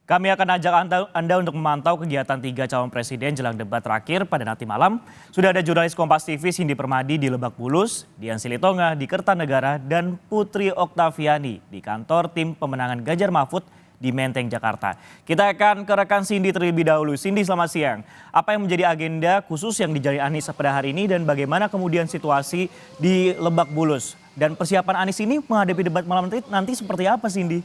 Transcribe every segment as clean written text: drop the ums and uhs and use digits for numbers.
Kami akan ajak Anda untuk memantau kegiatan 3 calon presiden jelang debat terakhir pada nanti malam. Sudah ada jurnalis Kompas TV Cindy Permadi di Lebak Bulus, Dian Silitonga di Kertanegara, dan Putri Oktaviani di kantor tim pemenangan Ganjar Mahfud di Menteng, Jakarta. Kita akan ke rekan Cindy terlebih dahulu. Cindy, selamat siang. Apa yang menjadi agenda khusus yang dijalani Anies pada hari ini dan bagaimana kemudian situasi di Lebak Bulus? Dan persiapan Anies ini menghadapi debat malam nanti seperti apa, Cindy?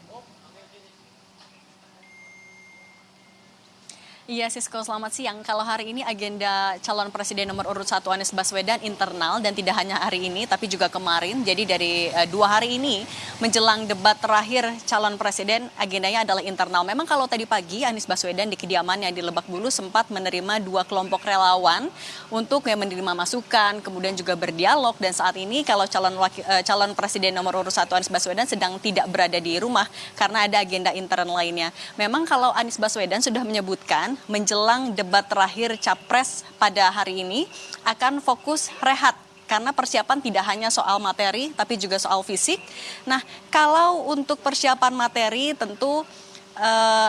Iya Sisko, selamat siang. Kalau hari ini agenda calon presiden nomor urut 1 Anies Baswedan internal dan tidak hanya hari ini tapi juga kemarin. Jadi dari 2 hari ini menjelang debat terakhir calon presiden agendanya adalah internal. Memang kalau tadi pagi Anies Baswedan di kediamannya di Lebak Bulus sempat menerima 2 kelompok relawan untuk menerima masukan, kemudian juga berdialog. Dan saat ini kalau calon presiden nomor urut 1 Anies Baswedan sedang tidak berada di rumah karena ada agenda intern lainnya. Memang kalau Anies Baswedan sudah menyebutkan menjelang debat terakhir Capres pada hari ini akan fokus rehat karena persiapan tidak hanya soal materi tapi juga soal fisik. Nah, kalau untuk persiapan materi tentu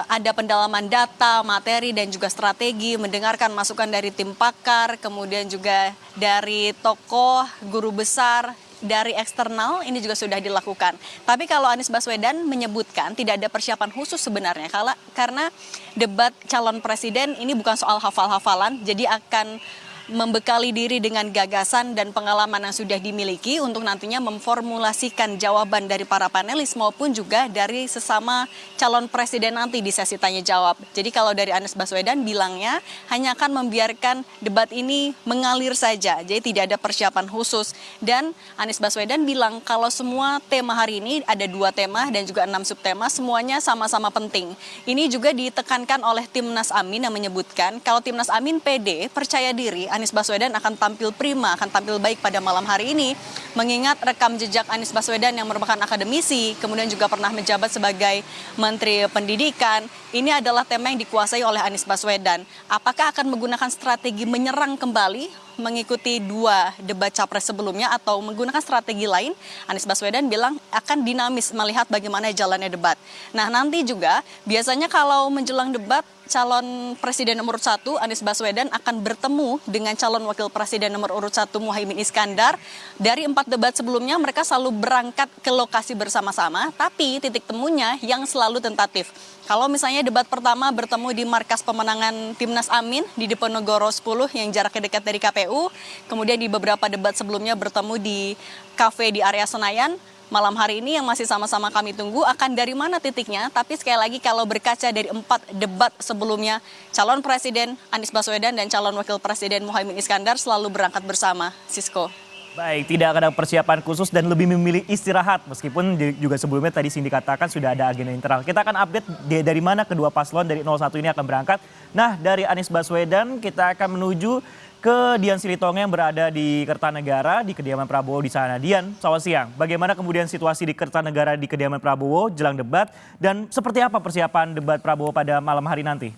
ada pendalaman data, materi dan juga strategi, mendengarkan masukan dari tim pakar, kemudian juga dari tokoh, guru besar, dari eksternal ini juga sudah dilakukan. Tapi kalau Anies Baswedan menyebutkan tidak ada persiapan khusus sebenarnya karena debat calon presiden ini bukan soal hafal-hafalan, jadi akan membekali diri dengan gagasan dan pengalaman yang sudah dimiliki untuk nantinya memformulasikan jawaban dari para panelis maupun juga dari sesama calon presiden nanti di sesi tanya jawab. Jadi kalau dari Anies Baswedan bilangnya hanya akan membiarkan debat ini mengalir saja, jadi tidak ada persiapan khusus. Dan Anies Baswedan bilang kalau semua tema hari ini ada 2 tema dan juga 6 subtema, semuanya sama-sama penting. Ini juga ditekankan oleh Timnas Amin yang menyebutkan kalau Timnas Amin PD percaya diri Anies Baswedan akan tampil prima, akan tampil baik pada malam hari ini, mengingat rekam jejak Anies Baswedan yang merupakan akademisi, kemudian juga pernah menjabat sebagai Menteri Pendidikan. Ini adalah tema yang dikuasai oleh Anies Baswedan. Apakah akan menggunakan strategi menyerang kembali mengikuti 2 debat capres sebelumnya atau menggunakan strategi lain? Anies Baswedan bilang akan dinamis melihat bagaimana jalannya debat. Nah, nanti juga biasanya kalau menjelang debat calon presiden nomor 1 Anies Baswedan akan bertemu dengan calon wakil presiden nomor urut 1 Muhaimin Iskandar. Dari 4 debat sebelumnya mereka selalu berangkat ke lokasi bersama-sama, tapi titik temunya yang selalu tentatif. Kalau misalnya debat pertama bertemu di markas pemenangan Timnas Amin di Diponegoro 10 yang jaraknya dekat dari KPU, kemudian di beberapa debat sebelumnya bertemu di kafe di area Senayan. Malam hari ini yang masih sama-sama kami tunggu akan dari mana titiknya, tapi sekali lagi kalau berkaca dari 4 debat sebelumnya, calon presiden Anies Baswedan dan calon wakil presiden Muhaimin Iskandar selalu berangkat bersama. Sisko. Baik, tidak ada persiapan khusus dan lebih memilih istirahat meskipun juga sebelumnya tadi Cindy katakan sudah ada agenda internal. Kita akan update dari mana kedua paslon dari 01 ini akan berangkat. Nah, dari Anies Baswedan kita akan menuju ke Dian Silitonga yang berada di Kertanegara di kediaman Prabowo di sana. Dian, selamat siang. Bagaimana kemudian situasi di Kertanegara di kediaman Prabowo jelang debat dan seperti apa persiapan debat Prabowo pada malam hari nanti?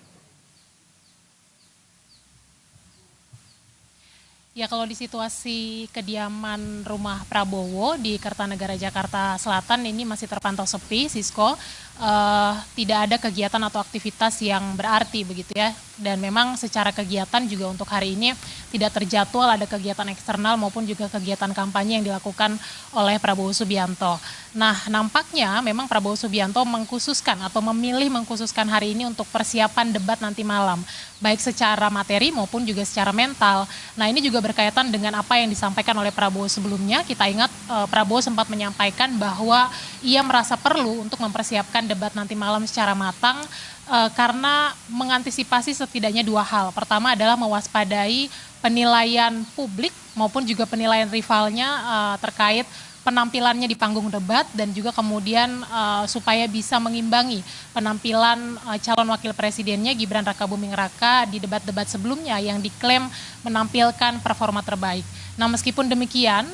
Ya, kalau di situasi kediaman rumah Prabowo di Kertanegara, Jakarta Selatan ini masih terpantau sepi, Sisko. Tidak ada kegiatan atau aktivitas yang berarti begitu ya. Dan memang secara kegiatan juga untuk hari ini tidak terjadwal ada kegiatan eksternal maupun juga kegiatan kampanye yang dilakukan oleh Prabowo Subianto. Nah, nampaknya memang Prabowo Subianto mengkhususkan atau memilih mengkhususkan hari ini untuk persiapan debat nanti malam, baik secara materi maupun juga secara mental. Nah, ini juga berkaitan dengan apa yang disampaikan oleh Prabowo sebelumnya. Kita ingat Prabowo sempat menyampaikan bahwa ia merasa perlu untuk mempersiapkan debat nanti malam secara matang karena mengantisipasi setidaknya 2 hal. Pertama adalah mewaspadai penilaian publik maupun juga penilaian rivalnya terkait penampilannya di panggung debat dan juga kemudian supaya bisa mengimbangi penampilan calon wakil presidennya Gibran Rakabuming Raka di debat-debat sebelumnya yang diklaim menampilkan performa terbaik. Nah, meskipun demikian,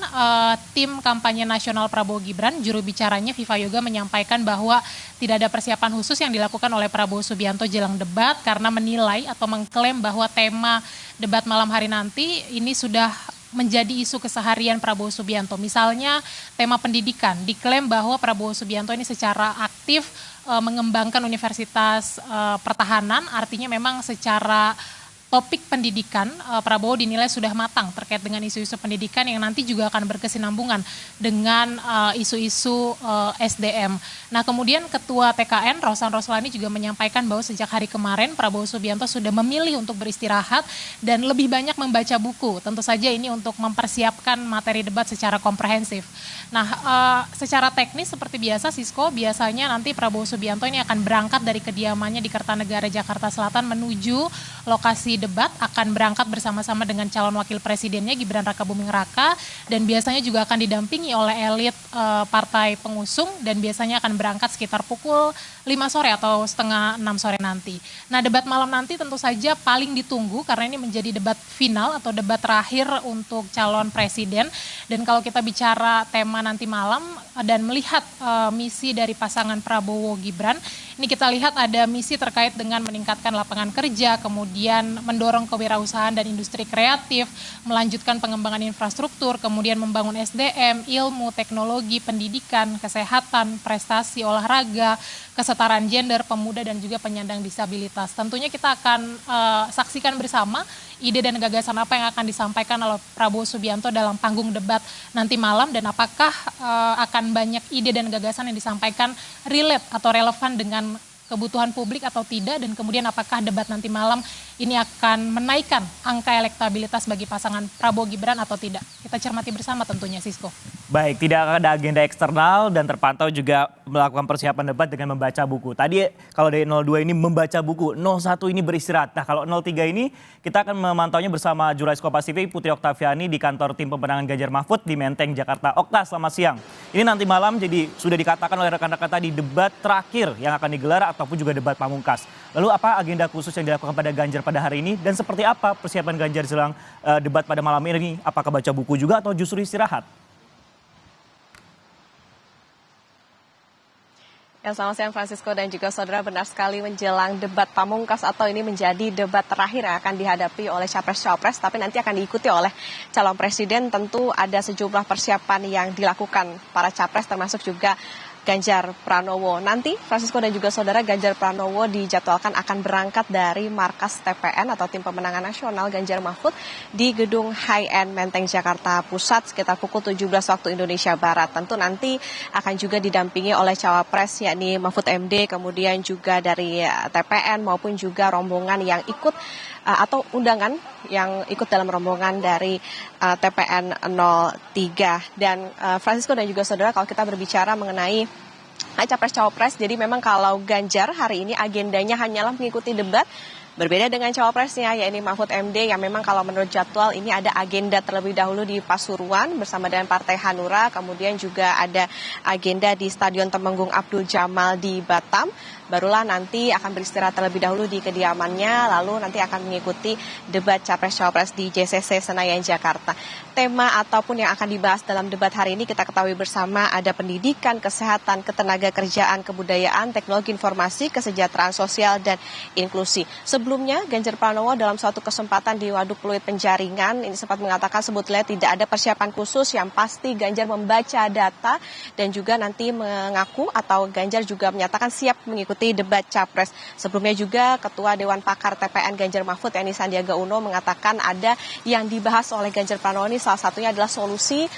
tim kampanye nasional Prabowo Gibran, juru bicaranya Viva Yoga menyampaikan bahwa tidak ada persiapan khusus yang dilakukan oleh Prabowo Subianto jelang debat karena menilai atau mengklaim bahwa tema debat malam hari nanti ini sudah menjadi isu keseharian Prabowo Subianto. Misalnya tema pendidikan, diklaim bahwa Prabowo Subianto ini secara aktif mengembangkan universitas pertahanan, artinya memang secara topik pendidikan Prabowo dinilai sudah matang terkait dengan isu-isu pendidikan yang nanti juga akan berkesinambungan dengan isu-isu SDM. Nah, kemudian Ketua TKN Rosan Roslani juga menyampaikan bahwa sejak hari kemarin Prabowo Subianto sudah memilih untuk beristirahat dan lebih banyak membaca buku. Tentu saja ini untuk mempersiapkan materi debat secara komprehensif. Nah, secara teknis seperti biasa Sisko, biasanya nanti Prabowo Subianto ini akan berangkat dari kediamannya di Kertanegara, Jakarta Selatan menuju lokasi debat, akan berangkat bersama-sama dengan calon wakil presidennya Gibran Rakabuming Raka, dan biasanya juga akan didampingi oleh elit partai pengusung, dan biasanya akan berangkat sekitar pukul 5 sore atau setengah 6 sore nanti. Nah, debat malam nanti tentu saja paling ditunggu karena ini menjadi debat final atau debat terakhir untuk calon presiden. Dan kalau kita bicara tema nanti malam dan melihat misi dari pasangan Prabowo Gibran, ini kita lihat ada misi terkait dengan meningkatkan lapangan kerja, kemudian mendorong kewirausahaan dan industri kreatif, melanjutkan pengembangan infrastruktur, kemudian membangun SDM, ilmu, teknologi, pendidikan, kesehatan, prestasi, olahraga, kesetaraan gender, pemuda, dan juga penyandang disabilitas. Tentunya kita akan saksikan bersama ide dan gagasan apa yang akan disampaikan oleh Prabowo Subianto dalam panggung debat nanti malam, dan apakah akan banyak ide dan gagasan yang disampaikan relate atau relevan dengan kebutuhan publik atau tidak, dan kemudian apakah debat nanti malam ini akan menaikkan angka elektabilitas bagi pasangan Prabowo Gibran atau tidak. Kita cermati bersama tentunya, Sisko. Baik, tidak ada agenda eksternal dan terpantau juga melakukan persiapan debat dengan membaca buku. Tadi kalau dari 02 ini membaca buku, 01 ini beristirahat. Nah, kalau 03 ini kita akan memantaunya bersama jurnalis Kompas TV Putri Oktaviani di kantor tim pemenangan Ganjar Mahfud di Menteng, Jakarta. Okta, selamat siang. Ini nanti malam jadi sudah dikatakan oleh rekan-rekan tadi debat terakhir yang akan digelar ataupun juga debat pamungkas. Lalu apa agenda khusus yang dilakukan pada Ganjar pada hari ini dan seperti apa persiapan Ganjar jelang debat pada malam ini? Apakah baca buku juga atau justru istirahat? Ya, selamat siang Francisco dan juga saudara, benar sekali menjelang debat pamungkas atau ini menjadi debat terakhir yang akan dihadapi oleh Capres-Cawapres, tapi nanti akan diikuti oleh calon presiden. Tentu ada sejumlah persiapan yang dilakukan para capres termasuk juga Ganjar Pranowo. Nanti Francisco dan juga saudara, Ganjar Pranowo dijadwalkan akan berangkat dari markas TPN atau Tim Pemenangan Nasional Ganjar Mahfud di gedung High End Menteng Jakarta Pusat sekitar pukul 17 waktu Indonesia Barat. Tentu nanti akan juga didampingi oleh cawapres yakni Mahfud MD, kemudian juga dari TPN maupun juga rombongan yang ikut atau undangan yang ikut dalam rombongan dari TPN 03. Dan Francisco dan juga saudara, kalau kita berbicara mengenai capres-cawapres, jadi memang kalau Ganjar hari ini agendanya hanyalah mengikuti debat. Berbeda dengan cawapresnya, yakni Mahfud MD yang memang kalau menurut jadwal ini ada agenda terlebih dahulu di Pasuruan bersama dengan Partai Hanura, kemudian juga ada agenda di Stadion Temenggung Abdul Jamal di Batam. Barulah nanti akan beristirahat terlebih dahulu di kediamannya, lalu nanti akan mengikuti debat Capres-Cawapres di JCC Senayan, Jakarta. Tema ataupun yang akan dibahas dalam debat hari ini kita ketahui bersama ada pendidikan, kesehatan, ketenagakerjaan, kebudayaan, teknologi informasi, kesejahteraan sosial, dan inklusi. Sebelumnya, Ganjar Pranowo dalam suatu kesempatan di Waduk Pluit Penjaringan ini sempat mengatakan sebetulnya tidak ada persiapan khusus, yang pasti Ganjar membaca data dan juga nanti mengaku atau Ganjar juga menyatakan siap mengikuti debat Capres. Sebelumnya juga Ketua Dewan Pakar TPN Ganjar Mahfud yakni Sandiaga Uno mengatakan ada yang dibahas oleh Ganjar Pranowo ini salah satunya adalah solusi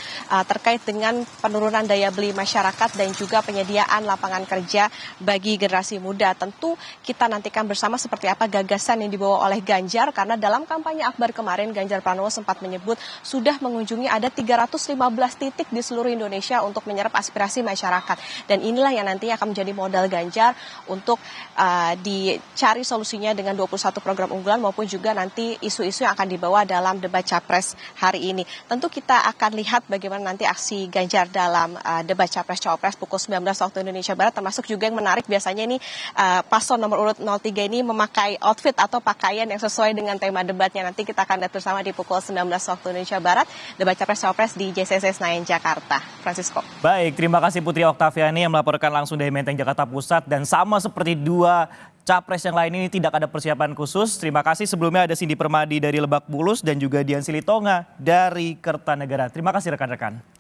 terkait dengan penurunan daya beli masyarakat dan juga penyediaan lapangan kerja bagi generasi muda. Tentu kita nantikan bersama seperti apa gagasan yang dibawa oleh Ganjar, karena dalam kampanye akbar kemarin Ganjar Pranowo sempat menyebut sudah mengunjungi ada 315 titik di seluruh Indonesia untuk menyerap aspirasi masyarakat. Dan inilah yang nanti akan menjadi modal Ganjar untuk dicari solusinya dengan 21 program unggulan maupun juga nanti isu-isu yang akan dibawa dalam debat Capres hari ini. Tentu kita akan lihat bagaimana nanti aksi Ganjar dalam debat Capres-Cawapres pukul 19 waktu Indonesia Barat, termasuk juga yang menarik biasanya ini paslon nomor urut 03 ini memakai outfit atau pakaian yang sesuai dengan tema debatnya. Nanti kita akan lihat bersama di pukul 19 waktu Indonesia Barat, debat Capres-Cawapres di JCC Senayan, Jakarta. Francisco. Baik, terima kasih Putri Oktaviani yang melaporkan langsung dari Menteng, Jakarta Pusat. Dan sama seperti dua capres yang lain ini tidak ada persiapan khusus. Terima kasih. Sebelumnya ada Cindy Permadi dari Lebak Bulus dan juga Dian Silitonga dari Kertanegara. Terima kasih rekan-rekan.